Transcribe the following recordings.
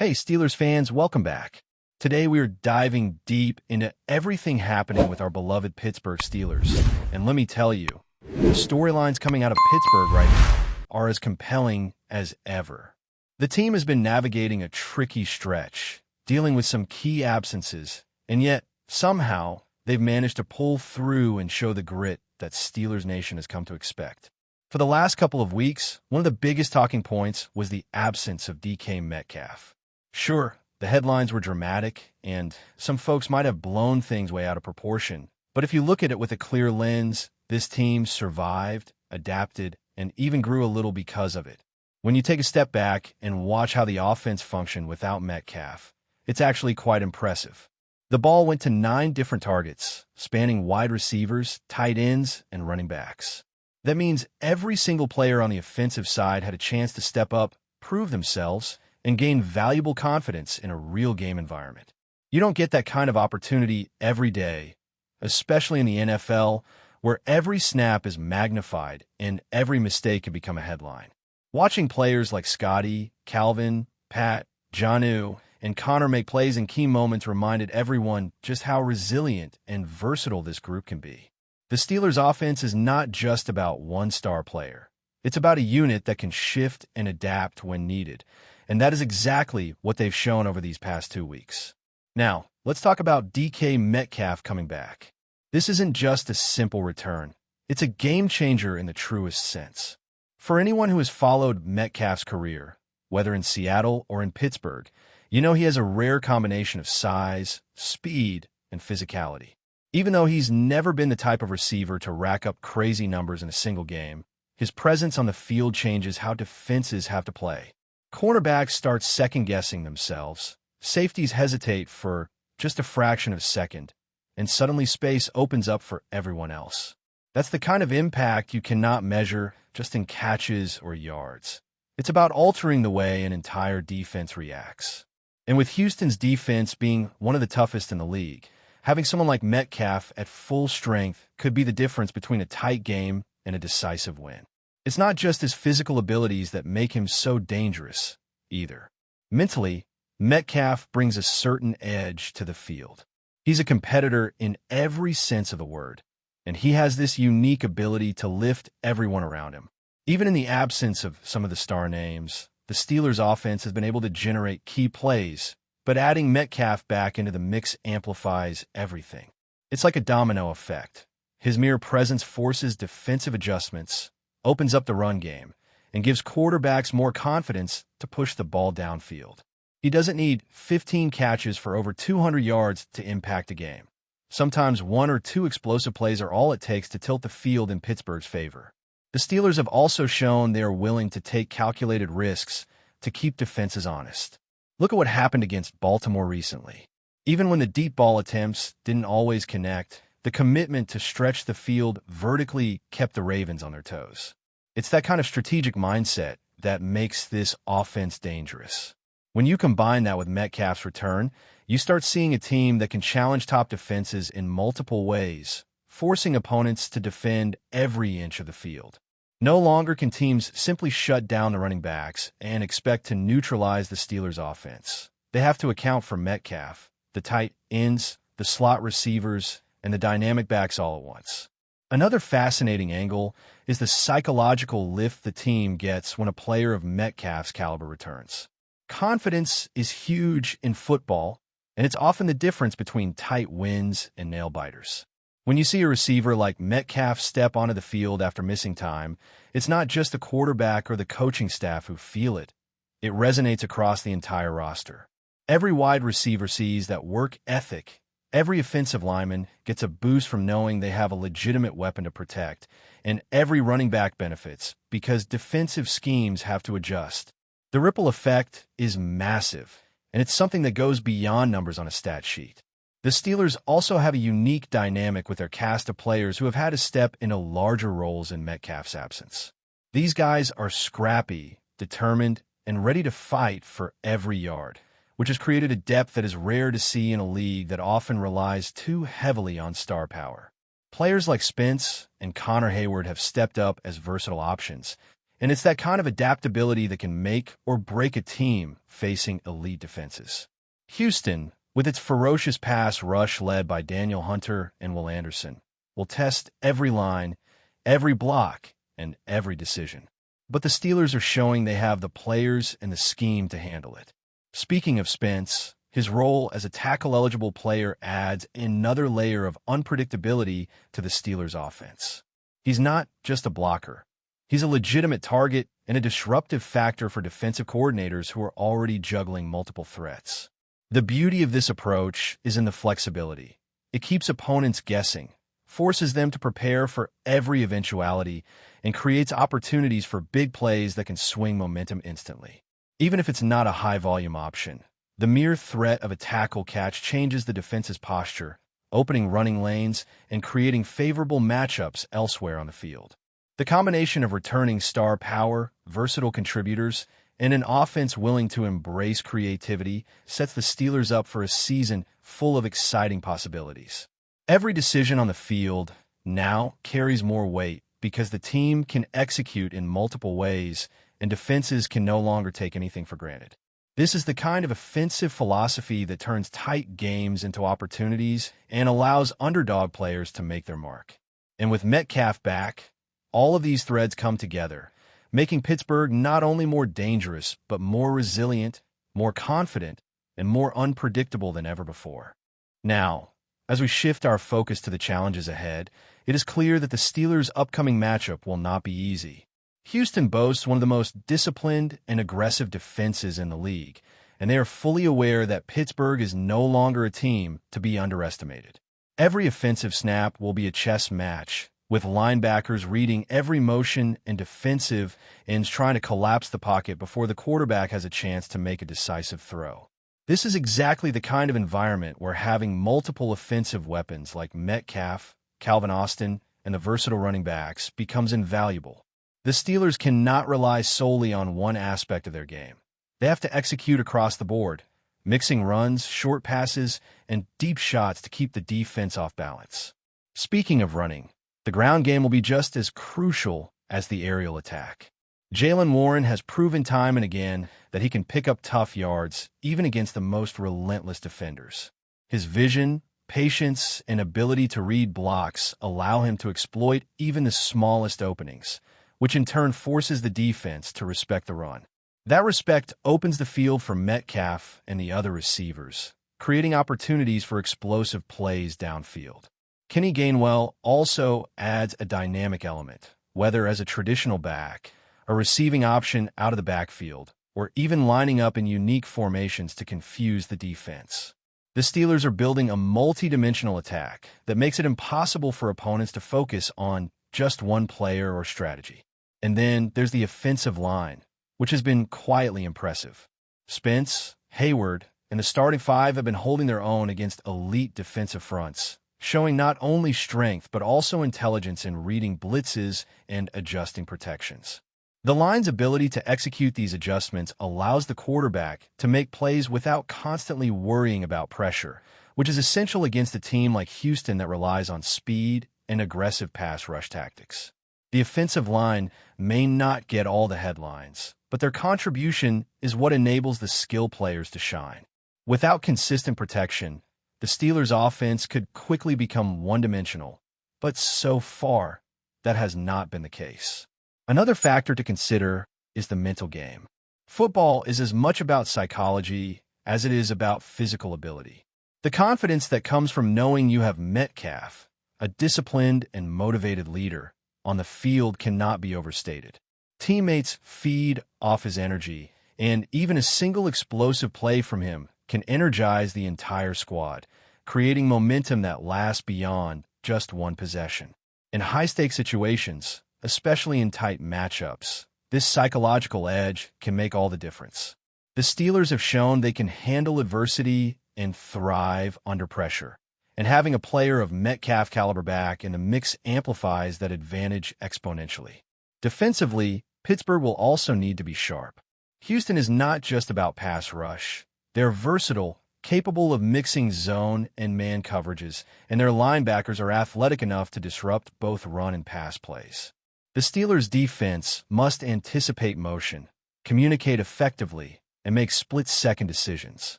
Hey, Steelers fans, welcome back. Today we are diving deep into everything happening with our beloved Pittsburgh Steelers. And let me tell you, the storylines coming out of Pittsburgh right now are as compelling as ever. The team has been navigating a tricky stretch, dealing with some key absences, and yet, somehow, they've managed to pull through and show the grit that Steelers Nation has come to expect. For the last couple of weeks, one of the biggest talking points was the absence of DK Metcalf. Sure, the headlines were dramatic, and some folks might have blown things way out of proportion. But if you look at it with a clear lens, this team survived, adapted, and even grew a little because of it. When you take a step back and watch how the offense functioned without Metcalf, it's actually quite impressive. The ball went to 9 different targets, spanning wide receivers, tight ends, and running backs. That means every single player on the offensive side had a chance to step up, prove themselves, and gain valuable confidence in a real game environment. You don't get that kind of opportunity every day, especially in the NFL, where every snap is magnified and every mistake can become a headline. Watching players like Scotty, Calvin, Pat, Jonnu, and Connor make plays in key moments reminded everyone just how resilient and versatile this group can be. The Steelers' offense is not just about one star player. It's about a unit that can shift and adapt when needed, and that is exactly what they've shown over these past 2 weeks. Now, let's talk about DK Metcalf coming back. This isn't just a simple return. It's a game changer in the truest sense. For anyone who has followed Metcalf's career, whether in Seattle or in Pittsburgh, you know he has a rare combination of size, speed, and physicality. Even though he's never been the type of receiver to rack up crazy numbers in a single game, his presence on the field changes how defenses have to play. Cornerbacks start second-guessing themselves, safeties hesitate for just a fraction of a second, and suddenly space opens up for everyone else. That's the kind of impact you cannot measure just in catches or yards. It's about altering the way an entire defense reacts. And with Houston's defense being one of the toughest in the league, having someone like Metcalf at full strength could be the difference between a tight game and a decisive win. It's not just his physical abilities that make him so dangerous, either. Mentally, Metcalf brings a certain edge to the field. He's a competitor in every sense of the word, and he has this unique ability to lift everyone around him. Even in the absence of some of the star names, the Steelers' offense has been able to generate key plays, but adding Metcalf back into the mix amplifies everything. It's like a domino effect. His mere presence forces defensive adjustments, opens up the run game, and gives quarterbacks more confidence to push the ball downfield. He doesn't need 15 catches for over 200 yards to impact a game. Sometimes 1 or 2 explosive plays are all it takes to tilt the field in Pittsburgh's favor. The Steelers have also shown they are willing to take calculated risks to keep defenses honest. Look at what happened against Baltimore recently. Even when the deep ball attempts didn't always connect, the commitment to stretch the field vertically kept the Ravens on their toes. It's that kind of strategic mindset that makes this offense dangerous. When you combine that with Metcalf's return, you start seeing a team that can challenge top defenses in multiple ways, forcing opponents to defend every inch of the field. No longer can teams simply shut down the running backs and expect to neutralize the Steelers' offense. They have to account for Metcalf, the tight ends, the slot receivers, and the dynamic backs all at once. Another fascinating angle is the psychological lift the team gets when a player of Metcalf's caliber returns. Confidence is huge in football, and it's often the difference between tight wins and nail-biters. When you see a receiver like Metcalf step onto the field after missing time, it's not just the quarterback or the coaching staff who feel it. It resonates across the entire roster. Every wide receiver sees that work ethic. Every offensive lineman gets a boost from knowing they have a legitimate weapon to protect, and every running back benefits because defensive schemes have to adjust. The ripple effect is massive, and it's something that goes beyond numbers on a stat sheet. The Steelers also have a unique dynamic with their cast of players who have had to step into larger roles in Metcalf's absence. These guys are scrappy, determined, and ready to fight for every yard, which has created a depth that is rare to see in a league that often relies too heavily on star power. Players like Spence and Connor Hayward have stepped up as versatile options, And it's that kind of adaptability that can make or break a team facing elite defenses. Houston, with its ferocious pass rush led by Daniel Hunter and Will Anderson, will test every line, every block, and every decision. But the Steelers are showing they have the players and the scheme to handle it. Speaking of Spence, his role as a tackle-eligible player adds another layer of unpredictability to the Steelers' offense. He's not just a blocker. He's a legitimate target and a disruptive factor for defensive coordinators who are already juggling multiple threats. The beauty of this approach is in the flexibility. It keeps opponents guessing, forces them to prepare for every eventuality, and creates opportunities for big plays that can swing momentum instantly. Even if it's not a high-volume option, the mere threat of a tackle catch changes the defense's posture, opening running lanes and creating favorable matchups elsewhere on the field. The combination of returning star power, versatile contributors, and an offense willing to embrace creativity sets the Steelers up for a season full of exciting possibilities. Every decision on the field now carries more weight because the team can execute in multiple ways and defenses can no longer take anything for granted. This is the kind of offensive philosophy that turns tight games into opportunities and allows underdog players to make their mark. And with Metcalf back, all of these threads come together, making Pittsburgh not only more dangerous, but more resilient, more confident, and more unpredictable than ever before. Now, as we shift our focus to the challenges ahead, it is clear that the Steelers' upcoming matchup will not be easy. Houston boasts one of the most disciplined and aggressive defenses in the league, and they are fully aware that Pittsburgh is no longer a team to be underestimated. Every offensive snap will be a chess match, with linebackers reading every motion and defensive ends trying to collapse the pocket before the quarterback has a chance to make a decisive throw. This is exactly the kind of environment where having multiple offensive weapons like Metcalf, Calvin Austin, and the versatile running backs becomes invaluable. The Steelers cannot rely solely on one aspect of their game. They have to execute across the board, mixing runs, short passes, and deep shots to keep the defense off balance. Speaking of running, the ground game will be just as crucial as the aerial attack. Jaylen Warren has proven time and again that he can pick up tough yards, even against the most relentless defenders. His vision, patience, and ability to read blocks allow him to exploit even the smallest openings, which in turn forces the defense to respect the run. That respect opens the field for Metcalf and the other receivers, creating opportunities for explosive plays downfield. Kenny Gainwell also adds a dynamic element, whether as a traditional back, a receiving option out of the backfield, or even lining up in unique formations to confuse the defense. The Steelers are building a multi-dimensional attack that makes it impossible for opponents to focus on just one player or strategy. And then there's the offensive line, which has been quietly impressive. Spence, Hayward, and the starting five have been holding their own against elite defensive fronts, showing not only strength but also intelligence in reading blitzes and adjusting protections. The line's ability to execute these adjustments allows the quarterback to make plays without constantly worrying about pressure, which is essential against a team like Houston that relies on speed and aggressive pass rush tactics. The offensive line may not get all the headlines, but their contribution is what enables the skill players to shine. Without consistent protection, the Steelers' offense could quickly become one-dimensional, but so far, that has not been the case. Another factor to consider is the mental game. Football is as much about psychology as it is about physical ability. The confidence that comes from knowing you have Metcalf, a disciplined and motivated leader, on the field cannot be overstated. Teammates feed off his energy, and even a single explosive play from him can energize the entire squad, creating momentum that lasts beyond just one possession. In high-stakes situations, especially in tight matchups, this psychological edge can make all the difference. The Steelers have shown they can handle adversity and thrive under pressure, and having a player of Metcalf caliber back in the mix amplifies that advantage exponentially. Defensively, Pittsburgh will also need to be sharp. Houston is not just about pass rush. They're versatile, capable of mixing zone and man coverages, and their linebackers are athletic enough to disrupt both run and pass plays. The Steelers' defense must anticipate motion, communicate effectively, and make split-second decisions.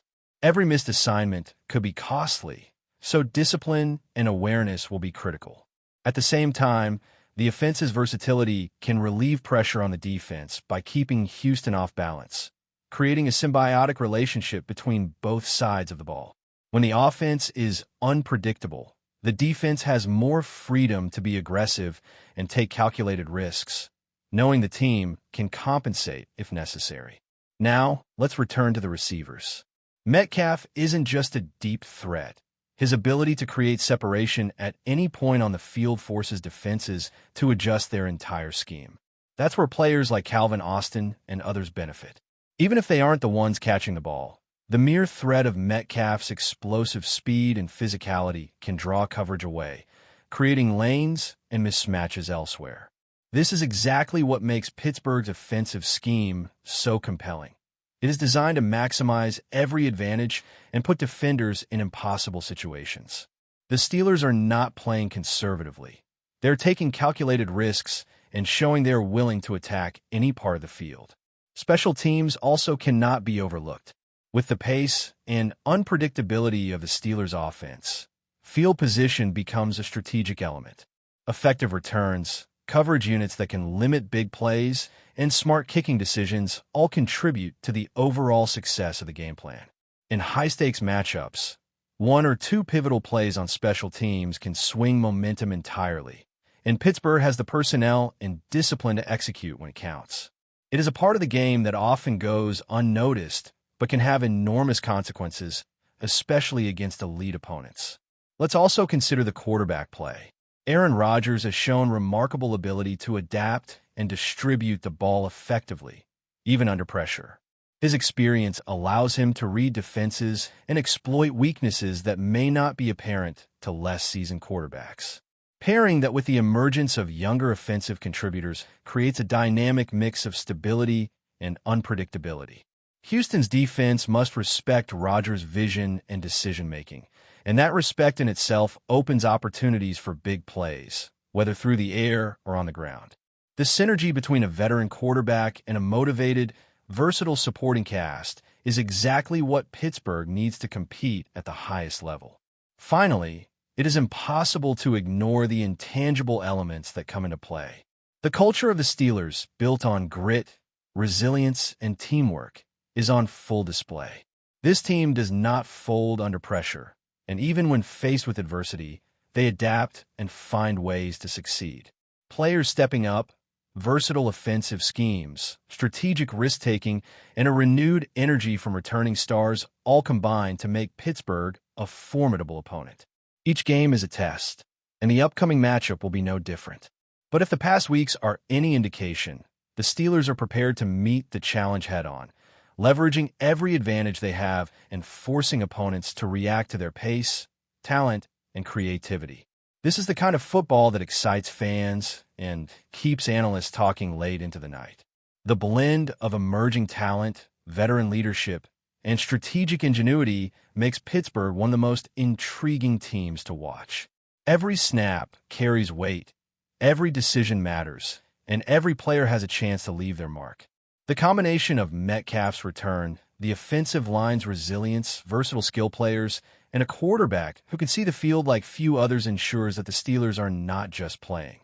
Every missed assignment could be costly, so discipline and awareness will be critical. At the same time, the offense's versatility can relieve pressure on the defense by keeping Houston off balance, creating a symbiotic relationship between both sides of the ball. When the offense is unpredictable, the defense has more freedom to be aggressive and take calculated risks, knowing the team can compensate if necessary. Now, let's return to the receivers. Metcalf isn't just a deep threat. His ability to create separation at any point on the field forces defenses to adjust their entire scheme. That's where players like Calvin Austin and others benefit. Even if they aren't the ones catching the ball, the mere threat of Metcalf's explosive speed and physicality can draw coverage away, creating lanes and mismatches elsewhere. This is exactly what makes Pittsburgh's offensive scheme so compelling. It is designed to maximize every advantage and put defenders in impossible situations. The Steelers are not playing conservatively. They're taking calculated risks and showing they're willing to attack any part of the field. Special teams also cannot be overlooked. With the pace and unpredictability of the Steelers' offense, field position becomes a strategic element. Effective returns, coverage units that can limit big plays, and smart kicking decisions all contribute to the overall success of the game plan. In high-stakes matchups, one or two pivotal plays on special teams can swing momentum entirely, and Pittsburgh has the personnel and discipline to execute when it counts. It is a part of the game that often goes unnoticed, but can have enormous consequences, especially against elite opponents. Let's also consider the quarterback play. Aaron Rodgers has shown remarkable ability to adapt and distribute the ball effectively, even under pressure. His experience allows him to read defenses and exploit weaknesses that may not be apparent to less seasoned quarterbacks. Pairing that with the emergence of younger offensive contributors creates a dynamic mix of stability and unpredictability. Houston's defense must respect Rodgers' vision and decision-making, and that respect in itself opens opportunities for big plays, whether through the air or on the ground. The synergy between a veteran quarterback and a motivated, versatile supporting cast is exactly what Pittsburgh needs to compete at the highest level. Finally, it is impossible to ignore the intangible elements that come into play. The culture of the Steelers, built on grit, resilience, and teamwork, is on full display. This team does not fold under pressure, and even when faced with adversity, they adapt and find ways to succeed. Players stepping up, versatile offensive schemes, strategic risk-taking, and a renewed energy from returning stars all combine to make Pittsburgh a formidable opponent. Each game is a test, and the upcoming matchup will be no different. But if the past weeks are any indication, the Steelers are prepared to meet the challenge head-on, leveraging every advantage they have and forcing opponents to react to their pace, talent, and creativity. This is the kind of football that excites fans and keeps analysts talking late into the night. The blend of emerging talent, veteran leadership, and strategic ingenuity makes Pittsburgh one of the most intriguing teams to watch. Every snap carries weight, every decision matters, and every player has a chance to leave their mark. The combination of Metcalf's return, the offensive line's resilience, versatile skill players, and a quarterback who can see the field like few others ensures that the Steelers are not just playing.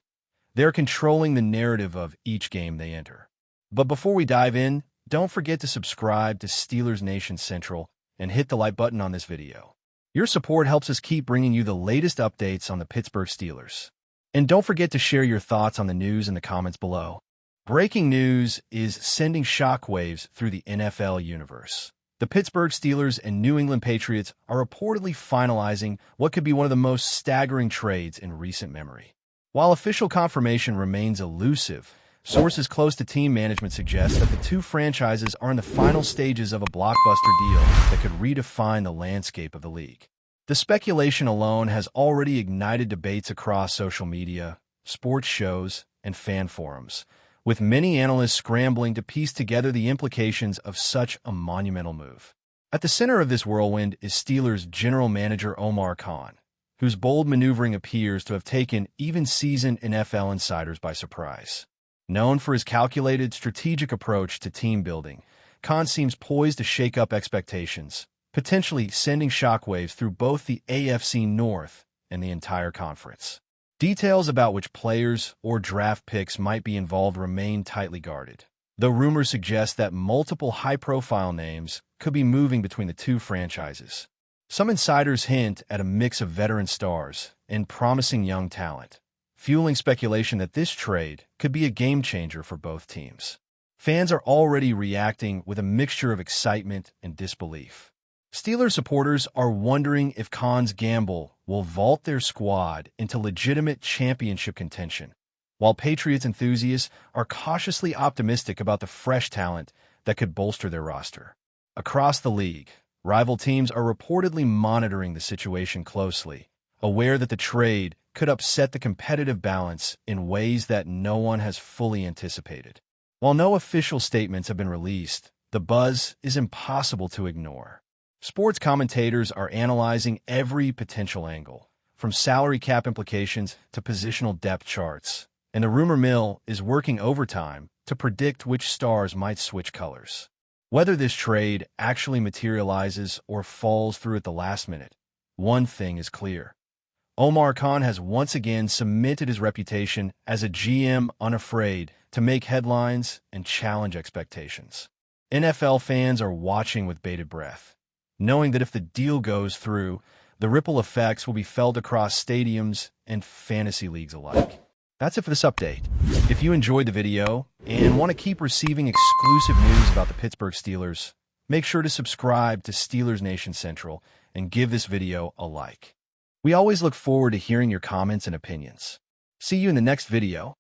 They're controlling the narrative of each game they enter. But before we dive in, don't forget to subscribe to Steelers Nation Central and hit the like button on this video. Your support helps us keep bringing you the latest updates on the Pittsburgh Steelers. And don't forget to share your thoughts on the news in the comments below. Breaking news is sending shockwaves through the NFL universe. The Pittsburgh Steelers and New England Patriots are reportedly finalizing what could be one of the most staggering trades in recent memory. While official confirmation remains elusive, sources close to team management suggest that the two franchises are in the final stages of a blockbuster deal that could redefine the landscape of the league. The speculation alone has already ignited debates across social media, sports shows, and fan forums, with many analysts scrambling to piece together the implications of such a monumental move. At the center of this whirlwind is Steelers general manager Omar Khan, whose bold maneuvering appears to have taken even seasoned NFL insiders by surprise. Known for his calculated, strategic approach to team building, Khan seems poised to shake up expectations, potentially sending shockwaves through both the AFC North and the entire conference. Details about which players or draft picks might be involved remain tightly guarded, though rumors suggest that multiple high-profile names could be moving between the two franchises. Some insiders hint at a mix of veteran stars and promising young talent, fueling speculation that this trade could be a game-changer for both teams. Fans are already reacting with a mixture of excitement and disbelief. Steelers supporters are wondering if Khan's gamble will vault their squad into legitimate championship contention, while Patriots enthusiasts are cautiously optimistic about the fresh talent that could bolster their roster. Across the league, rival teams are reportedly monitoring the situation closely, aware that the trade could upset the competitive balance in ways that no one has fully anticipated. While no official statements have been released, the buzz is impossible to ignore. Sports commentators are analyzing every potential angle, from salary cap implications to positional depth charts, and the rumor mill is working overtime to predict which stars might switch colors. Whether this trade actually materializes or falls through at the last minute, one thing is clear. Omar Khan has once again cemented his reputation as a GM unafraid to make headlines and challenge expectations. NFL fans are watching with bated breath, knowing that if the deal goes through, the ripple effects will be felt across stadiums and fantasy leagues alike. That's it for this update. If you enjoyed the video and want to keep receiving exclusive news about the Pittsburgh Steelers, make sure to subscribe to Steelers Nation Central and give this video a like. We always look forward to hearing your comments and opinions. See you in the next video.